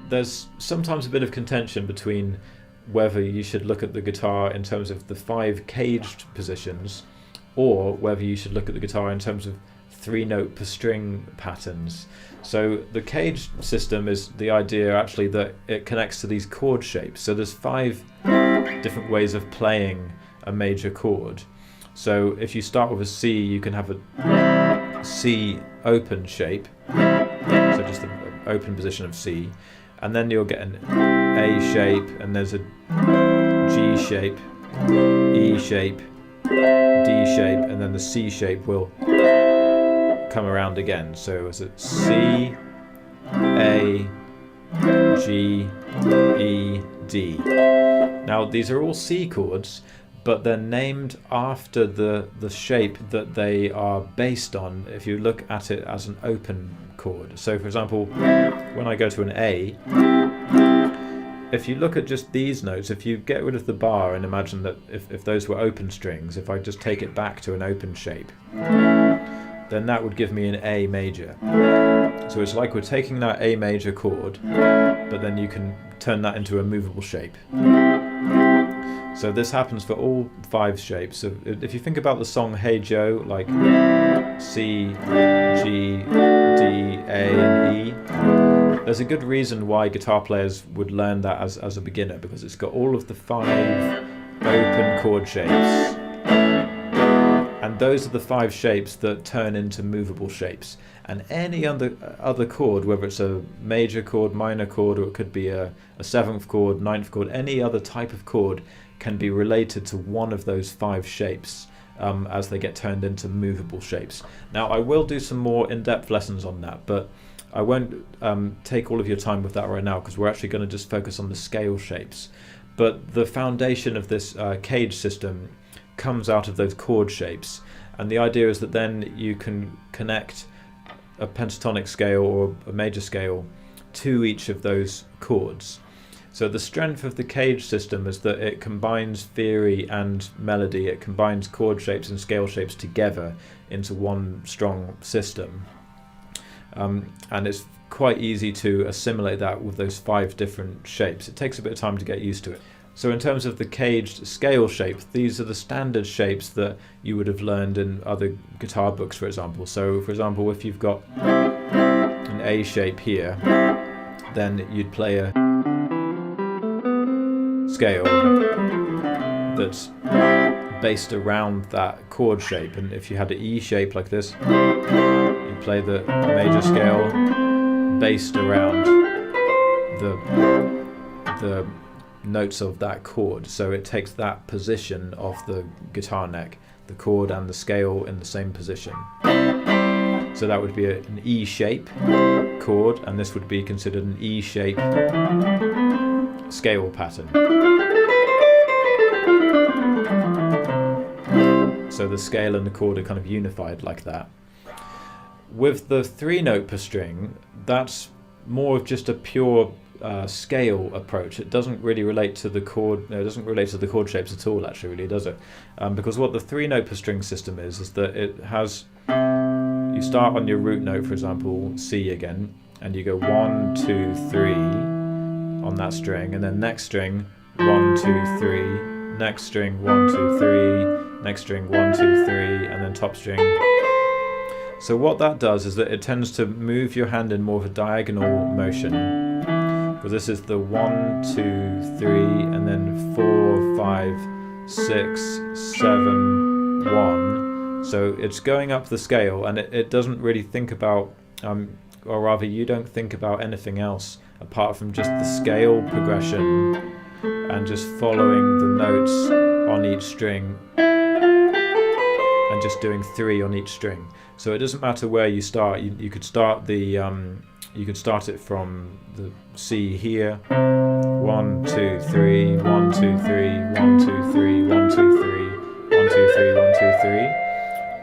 there's sometimes a bit of contention between whether you should look at the guitar in terms of the 5 caged positions, or whether you should look at the guitar in terms of 3-note per string patterns. So the caged system is the idea actually that it connects to these chord shapes. So there's 5 different ways of playing a major chord. So if you start with a C, you can have a C open shape, so just the open position of C, and then you'll get an A shape, and there's a G shape, E shape, D shape, and then the C shape will come around again. So it's a C, A, G, E, D. Now these are all C chords, but they're named after the shape that they are based on if you look at it as an open chord. So for example, when I go to an A, if you look at just these notes, if you get rid of the bar and imagine that if those were open strings, if I just take it back to an open shape, then that would give me an A major. So it's like we're taking that A major chord, but then you can turn that into a movable shape. So this happens for all 5 shapes. So if you think about the song Hey Joe, like C, G, D, A, and E, there's a good reason why guitar players would learn that as a beginner, because it's got all of the 5 open chord shapes. And those are the 5 shapes that turn into movable shapes. And any other chord, whether it's a major chord, minor chord, or it could be a 7th chord, 9th chord, any other type of chord can be related to one of those 5 shapes as they get turned into movable shapes. Now I will do some more in-depth lessons on that, but I won't take all of your time with that right now, because we're actually going to just focus on the scale shapes. But the foundation of this cage system comes out of those chord shapes, and the idea is that then you can connect a pentatonic scale or a major scale to each of those chords. So the strength of the cage system is that it combines theory and melody. It combines chord shapes and scale shapes together into one strong system, and it's quite easy to assimilate that with those 5 different shapes. It takes a bit of time to get used to it. So in terms of the caged scale shape, these are the standard shapes that you would have learned in other guitar books, for example. So for example, if you've got an A shape here, then you'd play a scale that's based around that chord shape. And if you had an E shape like this, you'd play the major scale based around the notes of that chord. So it takes that position of the guitar neck, the chord and the scale in the same position. So that would be an E shape chord, and this would be considered an E shape scale pattern. So the scale and the chord are kind of unified like that. With the 3-note per string, that's more of just a pure scale approach. It doesn't really relate to the chord. No, it doesn't relate to the chord shapes at all, actually, really, does it? Because what the 3-note per string system is that it has. You start on your root note, for example, C again, and you go 1, 2, 3 on that string, and then next string 1, 2, 3, next string 1, 2, 3, next string 1, 2, 3, and then top string. So what that does is that it tends to move your hand in more of a diagonal motion, because this is the 1, 2, 3, and then 4, 5, 6, 7, 1. So it's going up the scale, and it doesn't really think about, or rather you don't think about anything else apart from just the scale progression and just following the notes on each string and just doing 3 on each string. So it doesn't matter where you start. You could start the you could start it from the C here, 1, 2, 3, 1, 2, 3, 1, 2, 3, 1, 2, 3, 1, 2, 3, 1, 2, 3.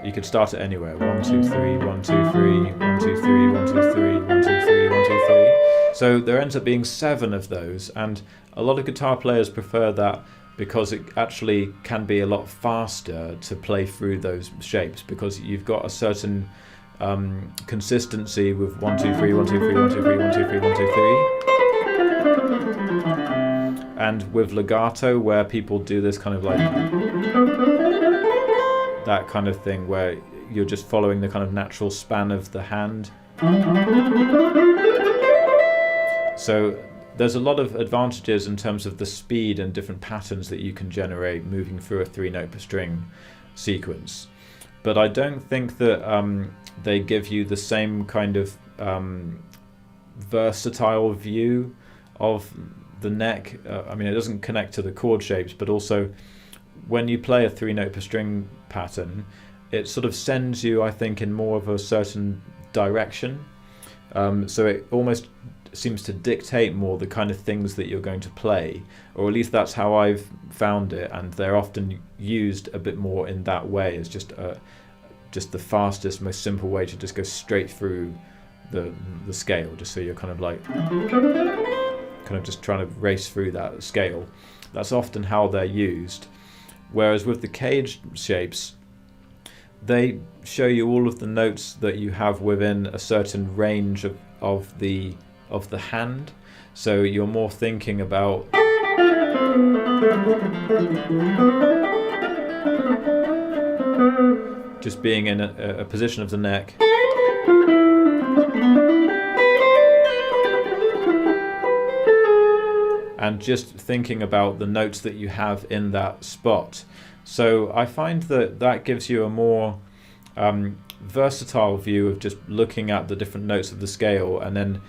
You could start it anywhere. 1, 2, 3, 1, 2, 3, 1, 2, 3, 1, 2, 3, 1, 2, 3, 1, 2, 3. So there ends up being 7 of those, and a lot of guitar players prefer that because it actually can be a lot faster to play through those shapes, because you've got a certain consistency with 1, 2, 3, 1, 2, 3, 1, 2, 3, 1, 2, 3, 1, 2, 3. And with legato, where people do this kind of like that kind of thing, where you're just following the kind of natural span of the hand. So there's a lot of advantages in terms of the speed and different patterns that you can generate moving through a 3-note per string sequence. But I don't think that they give you the same kind of versatile view of the neck. I mean, it doesn't connect to the chord shapes, but also when you play a 3-note per string pattern, it sort of sends you, I think, in more of a certain direction. So it almost seems to dictate more the kind of things that you're going to play, or at least that's how I've found it, and they're often used a bit more in that way, as just the fastest, most simple way to just go straight through the scale, just so you're kind of like just trying to race through that scale. That's often how they're used. Whereas with the caged shapes, they show you all of the notes that you have within a certain range of the hand. So you're more thinking about just being in a position of the neck, and just thinking about the notes that you have in that spot. So I find that gives you a more versatile view of just looking at the different notes of the scale and then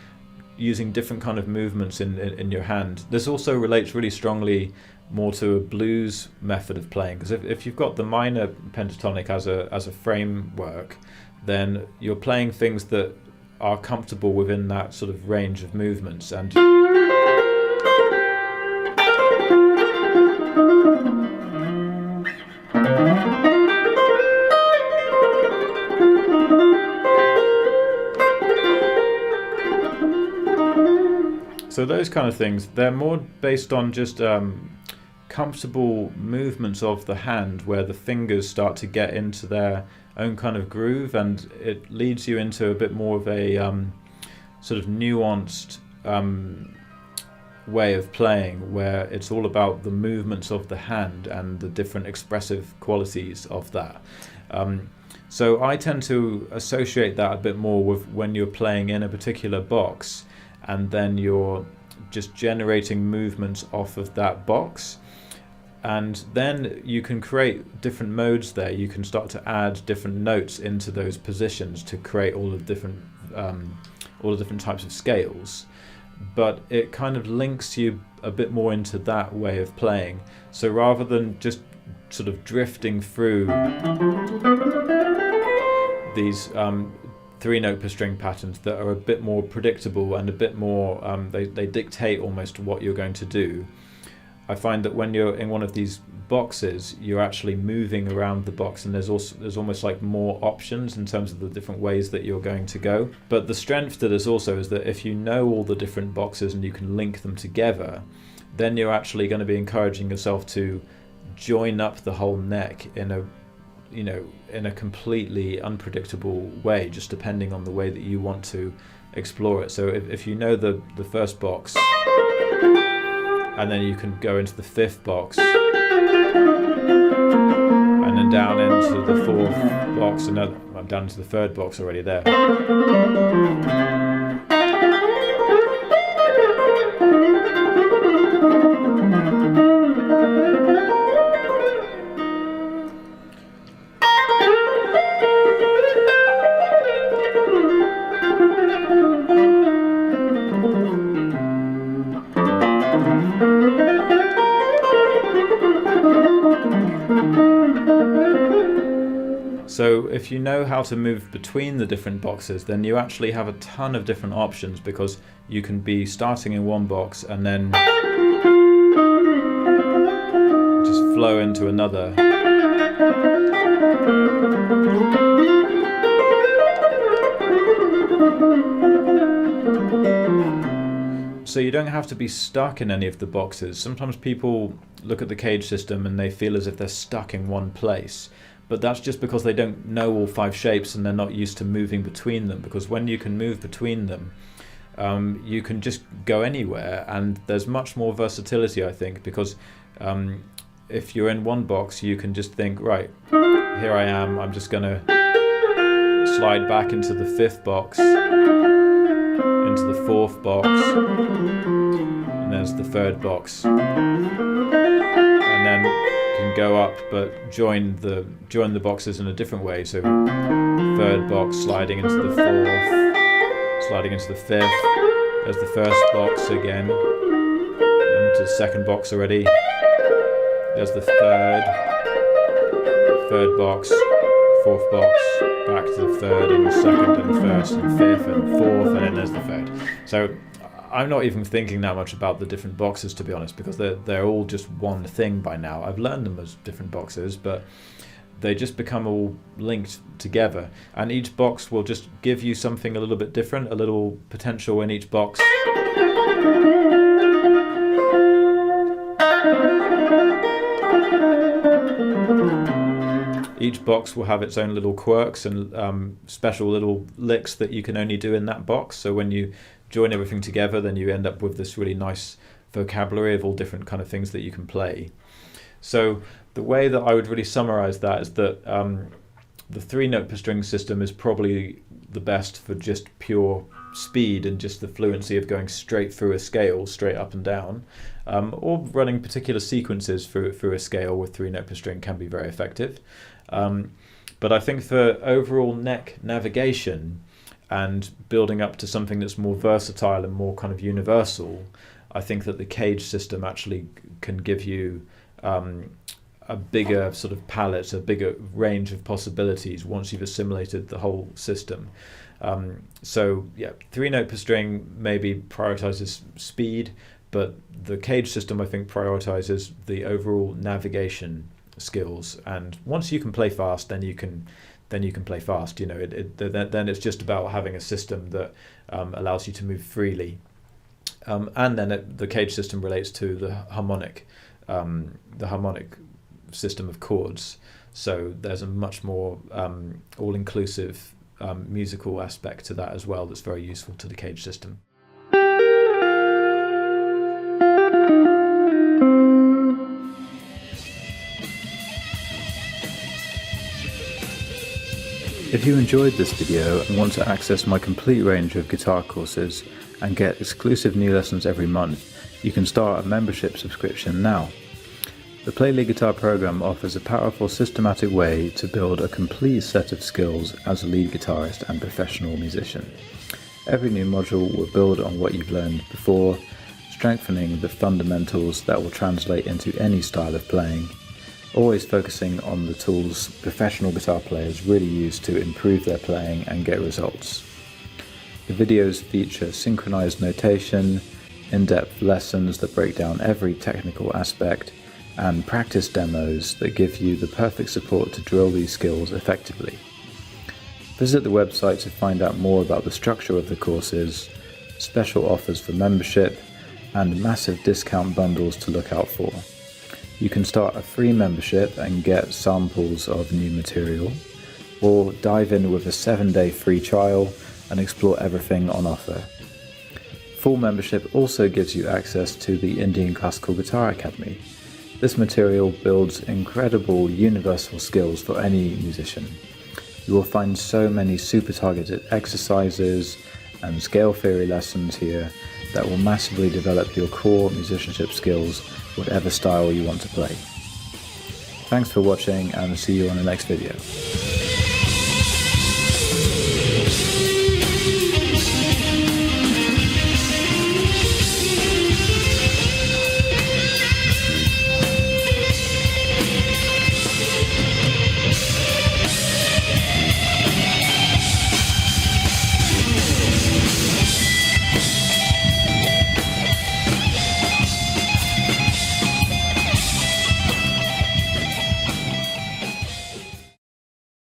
using different kind of movements in your hand. This also relates really strongly more to a blues method of playing, because if you've got the minor pentatonic as a framework, then you're playing things that are comfortable within that sort of range of movements. And so those kind of things, they're more based on just comfortable movements of the hand, where the fingers start to get into their own kind of groove, and it leads you into a bit more of a sort of nuanced way of playing, where it's all about the movements of the hand and the different expressive qualities of that. So I tend to associate that a bit more with when you're playing in a particular box, and then you're just generating movements off of that box, and then you can create different modes there. You can start to add different notes into those positions to create all the different types of scales, but it kind of links you a bit more into that way of playing. So rather than just sort of drifting through these 3-note per string patterns that are a bit more predictable and a bit more they dictate almost what you're going to do, I find that when you're in one of these boxes, you're actually moving around the box, and there's almost like more options in terms of the different ways that you're going to go. But the strength to this also is that if you know all the different boxes and you can link them together, then you're actually going to be encouraging yourself to join up the whole neck in a completely unpredictable way, just depending on the way that you want to explore it. So if you know the first box, and then you can go into the 5th box, and then down into the 4th box, and I'm down into the 3rd box already there. So if you know how to move between the different boxes, then you actually have a ton of different options, because you can be starting in one box and then just flow into another. So you don't have to be stuck in any of the boxes. Sometimes people look at the cage system and they feel as if they're stuck in one place. But that's just because they don't know all 5 shapes and they're not used to moving between them. Because when you can move between them, you can just go anywhere, and there's much more versatility, I think, because if you're in one box, you can just think, right, here I am, I'm just going to slide back into the 5th box, into the 4th box, and there's the 3rd box, and then you can go up but join the boxes in a different way. So 3rd box sliding into the 4th, sliding into the 5th, there's the 1st box again, then to the 2nd box already, there's the 3rd box, 4th box, back to the 3rd and the 2nd and 1st and 5th and 4th, and then there's the 3rd. So I'm not even thinking that much about the different boxes, to be honest, because they're all just one thing by now. I've learned them as different boxes, but they just become all linked together, and each box will just give you something a little bit different, a little potential in each box. Each box will have its own little quirks and special little licks that you can only do in that box. So when you join everything together, then you end up with this really nice vocabulary of all different kind of things that you can play. So the way that I would really summarize that is that the 3-note per string system is probably the best for just pure speed and just the fluency of going straight through a scale, straight up and down, or running particular sequences through a scale with 3-note per string can be very effective. But I think for overall neck navigation and building up to something that's more versatile and more kind of universal, I think that the cage system actually can give you a bigger sort of palette, a bigger range of possibilities once you've assimilated the whole system. So yeah, 3-note per string maybe prioritizes speed, but the cage system I think prioritizes the overall navigation skills. And once you can play fast, then you can play fast. You know, then it's just about having a system that allows you to move freely. And then the cage system relates to the harmonic system of chords. So there's a much more all-inclusive musical aspect to that as well that's very useful to the cage system. If you enjoyed this video and want to access my complete range of guitar courses and get exclusive new lessons every month, you can start a membership subscription now. The Play Lead Guitar program offers a powerful, systematic way to build a complete set of skills as a lead guitarist and professional musician. Every new module will build on what you've learned before, strengthening the fundamentals that will translate into any style of playing, always focusing on the tools professional guitar players really use to improve their playing and get results. The videos feature synchronized notation, in-depth lessons that break down every technical aspect, and practice demos that give you the perfect support to drill these skills effectively. Visit the website to find out more about the structure of the courses, special offers for membership, and massive discount bundles to look out for. You can start a free membership and get samples of new material, or dive in with a 7-day free trial and explore everything on offer. Full membership also gives you access to the Indian Classical Guitar Academy. This material builds incredible universal skills for any musician. You will find so many super targeted exercises and scale theory lessons here that will massively develop your core musicianship skills, whatever style you want to play. Thanks for watching, and see you on the next video.